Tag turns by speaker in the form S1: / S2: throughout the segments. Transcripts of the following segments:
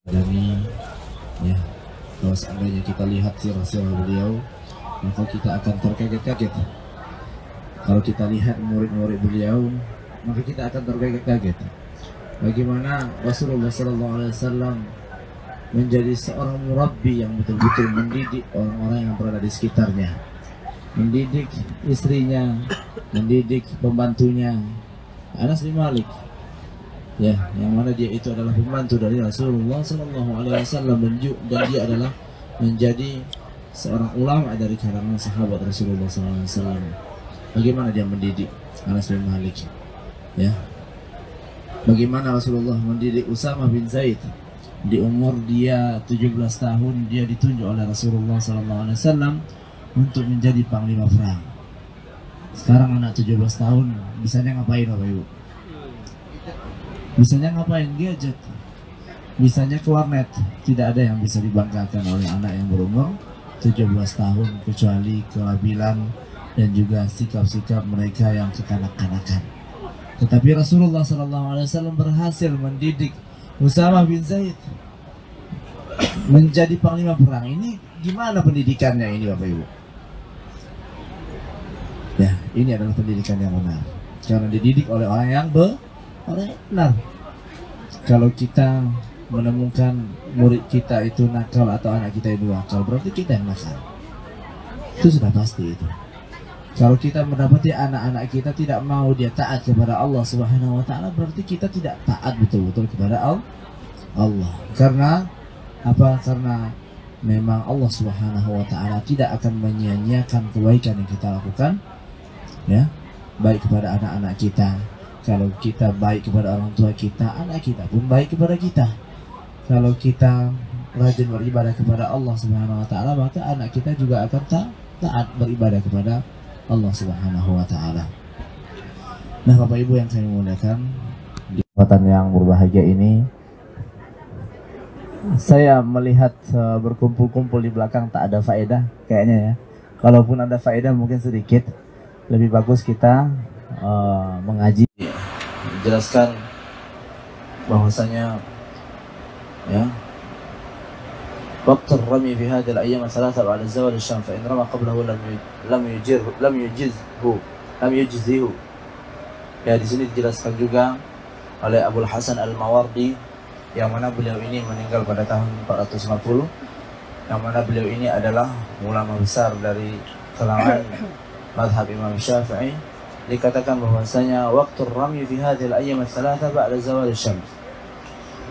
S1: Dani, ya, kalau seandainya kita lihat sirah-sirah beliau, maka kita akan terkaget-kaget. Kalau kita lihat murid-murid beliau, maka kita akan terkaget-kaget. Bagaimana Rasulullah SAW menjadi seorang murabbi yang betul-betul mendidik orang-orang yang berada di sekitarnya, mendidik istrinya, mendidik pembantunya. Anas bin Malik, ya, yang mana dia itu adalah pembantu dari Rasulullah SAW, dan dia adalah menjadi seorang ulama dari kalangan sahabat Rasulullah SAW. Bagaimana dia mendidik Anas bin Malik, ya? Bagaimana Rasulullah mendidik Usamah bin Zaid? Di umur dia 17 tahun dia ditunjuk oleh Rasulullah SAW untuk menjadi panglima perang. Sekarang anak 17 tahun bisanya ngapain Bapak Ibu? Bisanya ngapain? Gadget. Bisanya ke warnet. Tidak ada yang bisa dibanggakan oleh anak yang berumur 17 tahun kecuali kelabilan dan juga sikap-sikap mereka yang kekanak-kanakan. Tetapi Rasulullah SAW berhasil mendidik Usamah bin Zaid menjadi panglima perang. Ini gimana pendidikannya ini Bapak Ibu? Ya, ini adalah pendidikan yang benar. Karena dididik oleh orang yang benar. Kalau kita menemukan murid kita itu nakal atau anak kita itu nakal, berarti kita yang nakal. Itu sudah pasti itu. Kalau kita mendapati anak-anak kita tidak mau dia taat kepada Allah Subhanahu wa taala, berarti kita tidak taat betul-betul kepada Allah. Karena apa? Karena memang Allah Subhanahu wa taala tidak akan menyia-nyiakan kebaikan yang kita lakukan, ya, baik kepada anak-anak kita. Kalau kita baik kepada orang tua kita, anak kita pun baik kepada kita. Kalau kita rajin beribadah kepada Allah Subhanahu wa taala, maka anak kita juga akan taat beribadah kepada Allah Subhanahu wa taala. Nah, Bapak Ibu yang saya muliakan, di kesempatan yang berbahagia ini saya melihat berkumpul-kumpul di belakang tak ada faedah kayaknya, ya. Kalaupun ada faedah mungkin sedikit. Lebih bagus kita mengaji. Jelaskan bahwasanya, ya, waktu rami fi hadhihi al-ayyam thalatha ba'da zawal asy-syams fa in rama qablahu lam yujizhu. Ya, di sini dijelaskan juga oleh Abul Hasan Al-Mawardi, yang mana beliau ini meninggal pada tahun 450, yang mana beliau ini adalah ulama besar dari kalangan madhab Imam Syafi'i. Dikatakan bahwasanya waktu rami fi hadhihi al-ayyam thalatha ba'da zawal asy-syams,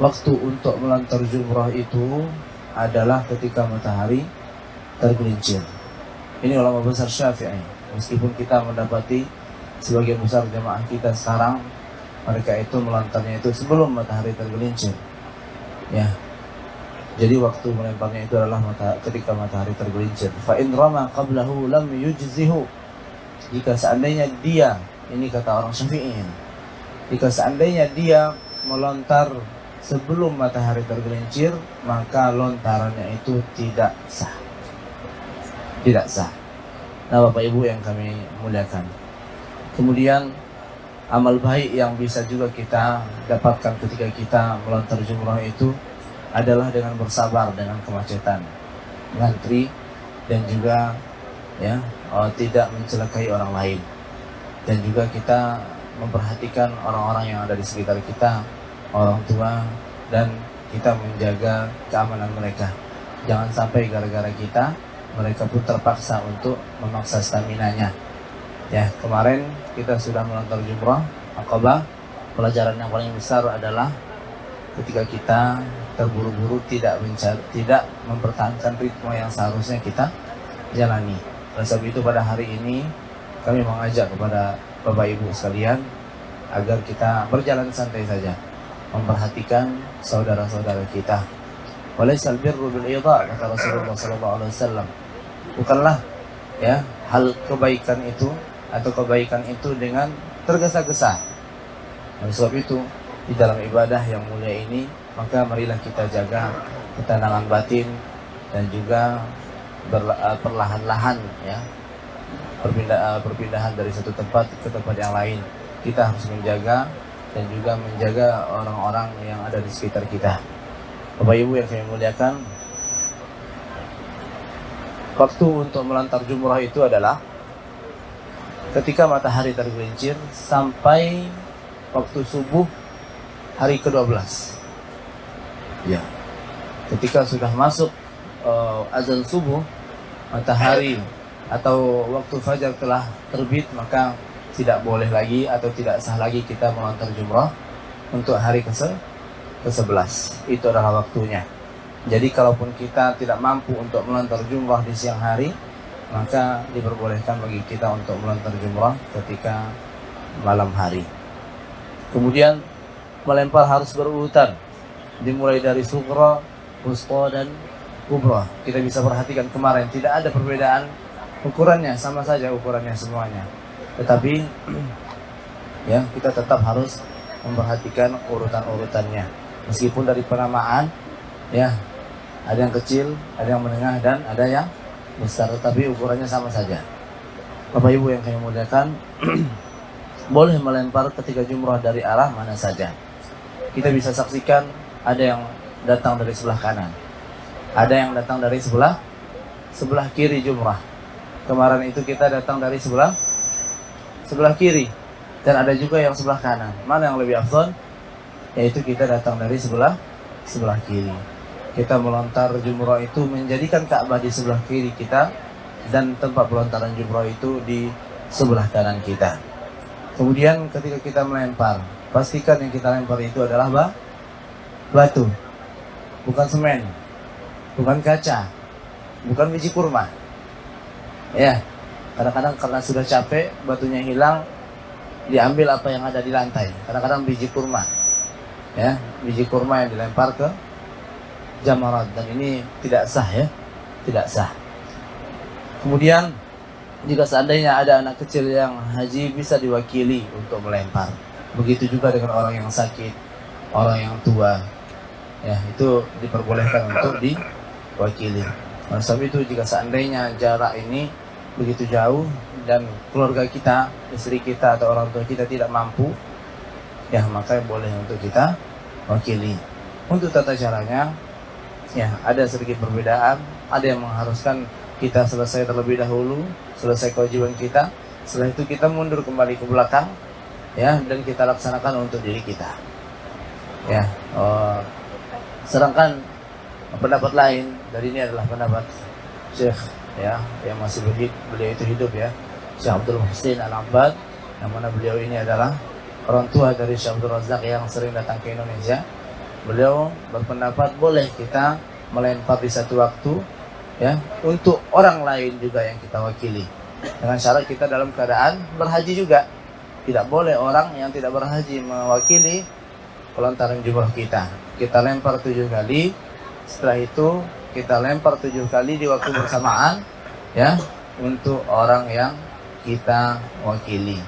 S1: waktu untuk melontar jumrah itu adalah ketika matahari tergelincir. Ini ulama besar Syafi'i. Meskipun kita mendapati sebagian besar jemaah kita sekarang, mereka itu melontarnya itu sebelum matahari tergelincir, ya. Jadi waktu melemparnya itu adalah ketika matahari tergelincir. Fa in rama qablahu lam yujzihu. Jika seandainya dia, ini kata orang Syafi'i, jika seandainya dia melontar sebelum matahari tergelincir, maka lontarannya itu tidak sah. Tidak sah. Nah, Bapak Ibu yang kami muliakan, kemudian amal baik yang bisa juga kita dapatkan ketika kita melontar jumrah itu adalah dengan bersabar dengan kemacetan, ngantri, dan juga, ya, tidak mencelakai orang lain, dan juga kita memperhatikan orang-orang yang ada di sekitar kita, orang tua, dan kita menjaga keamanan mereka. Jangan sampai gara-gara kita, mereka pun terpaksa untuk memaksa stamina-nya. Ya, kemarin kita sudah melontar jumrah Aqabah. Pelajaran yang paling besar adalah ketika kita terburu-buru tidak mempertahankan ritme yang seharusnya kita jalani. Oleh sebab itu pada hari ini kami mengajak kepada Bapak Ibu sekalian agar kita berjalan santai saja, memperhatikan saudara-saudara kita. Walaisal birru bil idha', kata Rasulullah SAW. Bukanlah, ya, hal kebaikan itu atau kebaikan itu dengan tergesa-gesa. Oleh sebab itu, di dalam ibadah yang mulia ini, maka marilah kita jaga ketenangan batin dan juga perlahan-lahan, ya, perpindahan dari satu tempat ke tempat yang lain. Kita harus menjaga dan juga menjaga orang-orang yang ada di sekitar kita. Bapak Ibu yang kami muliakan, waktu untuk melontar jumrah itu adalah ketika matahari tergelincir sampai waktu subuh hari ke-12. Ya, ketika sudah masuk azan subuh, matahari atau waktu fajar telah terbit, maka tidak boleh lagi atau tidak sah lagi kita melontar jumrah untuk hari ke-11. Itu adalah waktunya. Jadi kalaupun kita tidak mampu untuk melontar jumrah di siang hari, maka diperbolehkan bagi kita untuk melontar jumrah ketika malam hari. Kemudian melempar harus berurutan, dimulai dari sughra, wusta, dan kubra. Kita bisa perhatikan kemarin tidak ada perbedaan ukurannya, sama saja ukurannya semuanya. Tetapi ya, kita tetap harus memperhatikan urutan-urutannya. Meskipun dari penamaan ya, ada yang kecil, ada yang menengah, dan ada yang besar, tetapi ukurannya sama saja. Bapak Ibu yang kami muliakan, boleh melempar ketika jumrah dari arah mana saja. Kita bisa saksikan ada yang datang dari sebelah kanan, ada yang datang dari sebelah kiri jumrah. Kemarin itu kita datang dari sebelah kiri, dan ada juga yang sebelah kanan. Mana yang lebih afdal? Yaitu kita datang dari sebelah kiri. Kita melontar jumrah itu menjadikan Ka'bah di sebelah kiri kita, dan tempat pelontaran jumrah itu di sebelah kanan kita. Kemudian ketika kita melempar, pastikan yang kita lempar itu adalah batu, bukan semen, bukan kaca, bukan biji kurma. Ya, kadang-kadang karena sudah capek, batunya hilang, diambil apa yang ada di lantai. Kadang-kadang biji kurma, ya, biji kurma yang dilempar ke jamarat, dan ini tidak sah ya, tidak sah. Kemudian jika seandainya ada anak kecil yang haji, bisa diwakili untuk melempar. Begitu juga dengan orang yang sakit, orang yang tua, ya, itu diperbolehkan untuk diwakili. Oleh sebab itu, jika seandainya jarak ini begitu jauh dan keluarga kita, istri kita atau orang tua kita tidak mampu, ya, maka boleh untuk kita wakili. Untuk tata caranya, ya, ada sedikit perbedaan. Ada yang mengharuskan kita selesai terlebih dahulu, selesai kewajiban kita. Setelah itu kita mundur kembali ke belakang, ya, dan kita laksanakan untuk diri kita. Ya, sedangkan pendapat lain, dari ini adalah pendapat Syekh, ya, yang masih beliau itu hidup, ya, Syekh Abdul Muhsin Al-Abbad, yang mana beliau ini adalah orang tua dari Syekh Abdul Razak yang sering datang ke Indonesia. Beliau berpendapat boleh kita melempar di satu waktu, ya, untuk orang lain juga yang kita wakili, dengan syarat kita dalam keadaan berhaji juga. Tidak boleh orang yang tidak berhaji mewakili pelontaran jumrah kita. Kita lempar 7 kali, setelah itu kita lempar 7 kali di waktu bersamaan, ya, untuk orang yang kita wakili,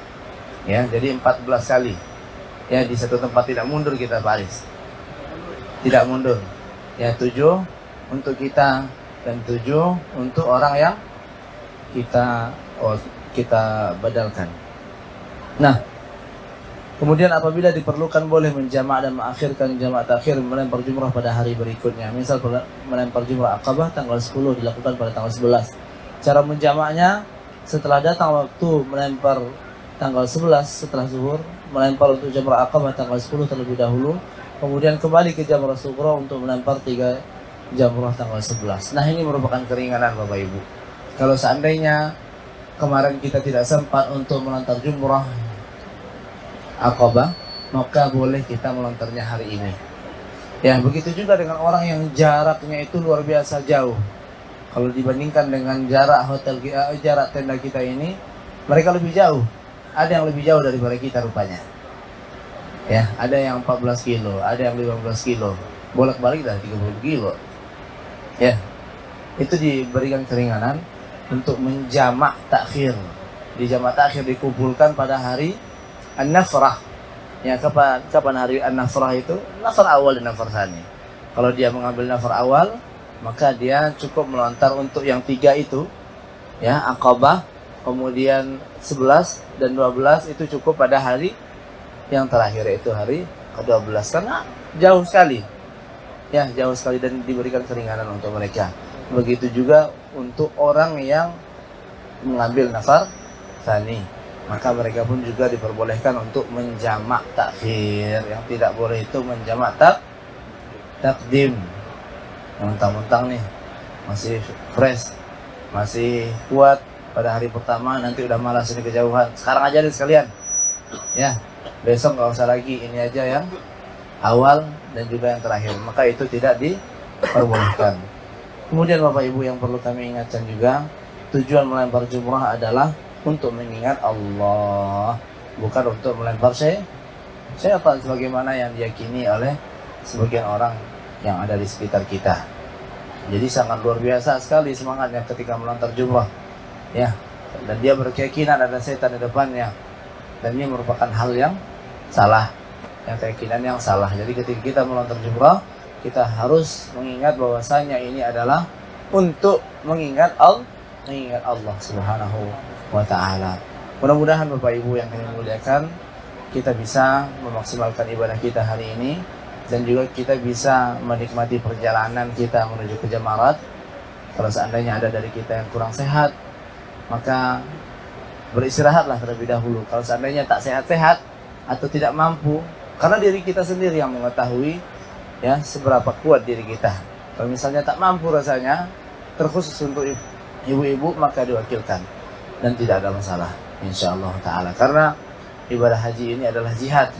S1: ya. Jadi 14 kali, ya, di satu tempat, tidak mundur kita baris, tidak mundur, ya. 7 untuk kita dan 7 untuk orang yang kita badalkan. Nah, kemudian apabila diperlukan boleh menjamak dan mengakhirkan jamak takhir, melempar jumrah pada hari berikutnya. Misal melempar jumrah Aqabah tanggal 10 dilakukan pada tanggal 11. Cara menjamaknya, setelah datang waktu melempar tanggal 11 setelah zuhur, melempar untuk jamrah Aqabah tanggal 10 terlebih dahulu, kemudian kembali ke jamrah sughra untuk melempar 3 jamrah tanggal 11. Nah, ini merupakan keringanan Bapak Ibu. Kalau seandainya kemarin kita tidak sempat untuk melontar jumrah Aqabah, maka boleh kita melontarnya hari ini. Ya, begitu juga dengan orang yang jaraknya itu luar biasa jauh. Kalau dibandingkan dengan jarak hotel kita, jarak tenda kita ini, mereka lebih jauh. Ada yang lebih jauh daripada kita rupanya. Ya, ada yang 14 kilo, ada yang 15 kilo, bolak-balik dah 30 kilo. Ya, itu diberikan keringanan untuk menjamak takhir. Di jamak takhir dikumpulkan pada hari An-Nafrah. Ya, kapan hari An-Nafrah itu? Nafar awal dan nafar tsani. Kalau dia mengambil nafar awal, maka dia cukup melontar untuk yang 3 itu, ya, Aqabah, kemudian 11 dan 12 itu cukup pada hari yang terakhir, yaitu hari ke-12, karena jauh sekali. ya jauh sekali dan diberikan keringanan untuk mereka. Begitu juga untuk orang yang mengambil nafar tsani, maka mereka pun juga diperbolehkan untuk menjamak takhir. Yang tidak boleh itu menjamak takdim. Yang mentang-mentang nih masih fresh, masih kuat pada hari pertama, nanti udah malas ini kejauhan, sekarang aja deh sekalian ya, besok nggak usah lagi, ini aja yang awal dan juga yang terakhir, maka itu tidak diperbolehkan. Kemudian Bapak Ibu yang perlu kami ingatkan juga, tujuan melempar jumrah adalah untuk mengingat Allah, bukan untuk melempar syaitan sebagaimana yang diyakini oleh sebagian orang yang ada di sekitar kita. Jadi sangat luar biasa sekali semangatnya ketika melontar jumrah ya, dan dia berkeyakinan ada setan di depannya, dan ini merupakan hal yang salah, yang keyakinan yang salah. Jadi ketika kita melontar jumrah, kita harus mengingat bahwasanya ini adalah untuk mengingat Allah Subhanahu wa ta'ala. Mudah-mudahan Bapak Ibu yang kami muliakan, kita bisa memaksimalkan ibadah kita hari ini, dan juga kita bisa menikmati perjalanan kita menuju ke Jamarat. Kalau seandainya ada dari kita yang kurang sehat, maka beristirahatlah terlebih dahulu. Kalau seandainya tak sehat-sehat atau tidak mampu, karena diri kita sendiri yang mengetahui ya seberapa kuat diri kita. Kalau misalnya tak mampu rasanya, terkhusus untuk ibu-ibu, maka diwakilkan dan tidak ada masalah insyaallah ta'ala. Karena ibadah haji ini adalah jihad.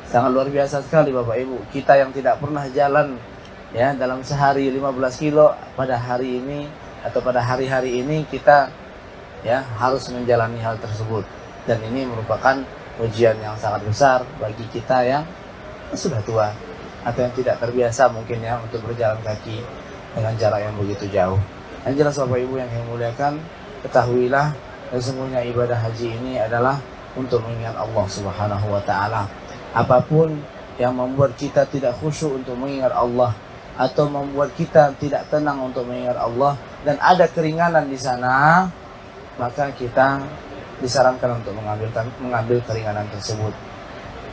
S1: Sangat luar biasa sekali Bapak Ibu. Kita yang tidak pernah jalan ya dalam sehari 15 kilo, pada hari ini atau pada hari-hari ini kita ya harus menjalani hal tersebut. Dan ini merupakan ujian yang sangat besar bagi kita yang sudah tua atau yang tidak terbiasa mungkin ya untuk berjalan kaki dengan jarak yang begitu jauh. Yang jelas Bapak Ibu yang saya muliakan, ketahuilah sesungguhnya ibadah haji ini adalah untuk mengingat Allah Subhanahu wa ta'ala. Apapun yang membuat kita tidak khusyuk untuk mengingat Allah, atau membuat kita tidak tenang untuk mengingat Allah, dan ada keringanan di sana, maka kita disarankan untuk mengambil keringanan tersebut.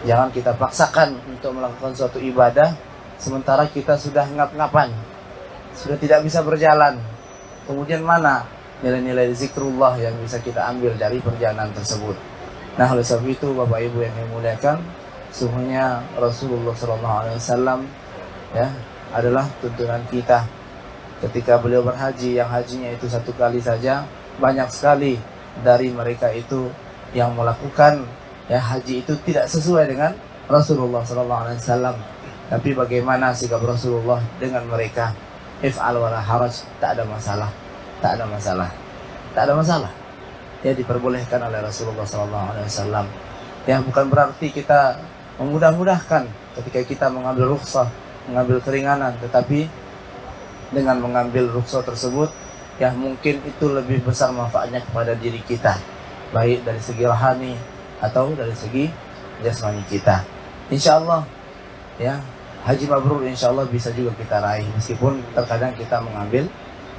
S1: Jangan kita paksakan untuk melakukan suatu ibadah sementara kita sudah ngap-ngapan, sudah tidak bisa berjalan. Kemudian mana nilai-nilai zikrullah yang bisa kita ambil dari perjalanan tersebut? Nah, oleh sebab itu Bapak Ibu yang saya muliakan, sungguhnya Rasulullah SAW ya adalah tuntunan kita. Ketika beliau berhaji, yang hajinya itu satu kali saja, banyak sekali dari mereka itu yang melakukan ya haji itu tidak sesuai dengan Rasulullah SAW. Tapi bagaimana sikap Rasulullah dengan mereka? If'al wala haraj, tak ada masalah, tak ada masalah, tak ada masalah. Ya, diperbolehkan oleh Rasulullah SAW. Ya, bukan berarti kita memudah-mudahkan ketika kita mengambil rukhsah, mengambil keringanan, tetapi dengan mengambil rukhsah tersebut ya mungkin itu lebih besar manfaatnya kepada diri kita, baik dari segi rohani atau dari segi jasmani kita. Insyaallah ya, haji mabrur insyaallah bisa juga kita raih, meskipun terkadang kita mengambil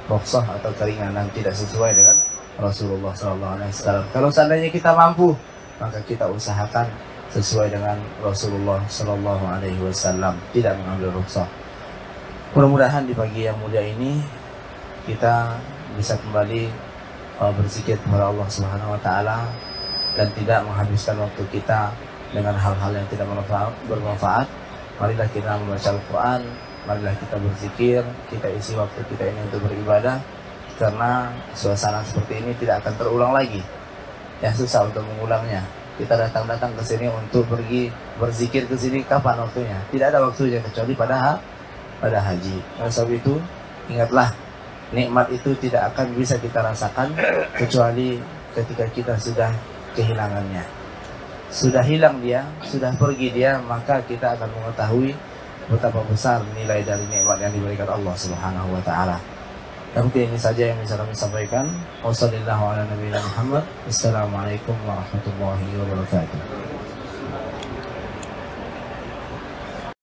S1: rukhsah atau keringanan tidak sesuai dengan Rasulullah SAW. Kalau seandainya kita mampu, maka kita usahakan sesuai dengan Rasulullah SAW, tidak mengambil rukhsah. Mudah-mudahan di pagi yang mulia ini kita bisa kembali berzikir kepada Allah Subhanahu wa ta'ala dan tidak menghabiskan waktu kita dengan hal-hal yang tidak bermanfaat. Marilah kita membaca Al-Quran, marilah kita berzikir, kita isi waktu kita ini untuk beribadah, karena suasana seperti ini tidak akan terulang lagi. Ya, susah untuk mengulangnya. Kita datang ke sini untuk pergi berzikir ke sini, kapan waktunya? Tidak ada waktunya kecuali pada haji. Oleh sebab itu, ingatlah, nikmat itu tidak akan bisa kita rasakan kecuali ketika kita sudah kehilangannya. Sudah hilang dia, sudah pergi dia, maka kita akan mengetahui betapa besar nilai dari nikmat yang diberikan Allah Subhanahu wa ta'ala. Dan mungkin ini saja yang bisa kami sampaikan. Wassalamualaikum warahmatullahi wabarakatuh.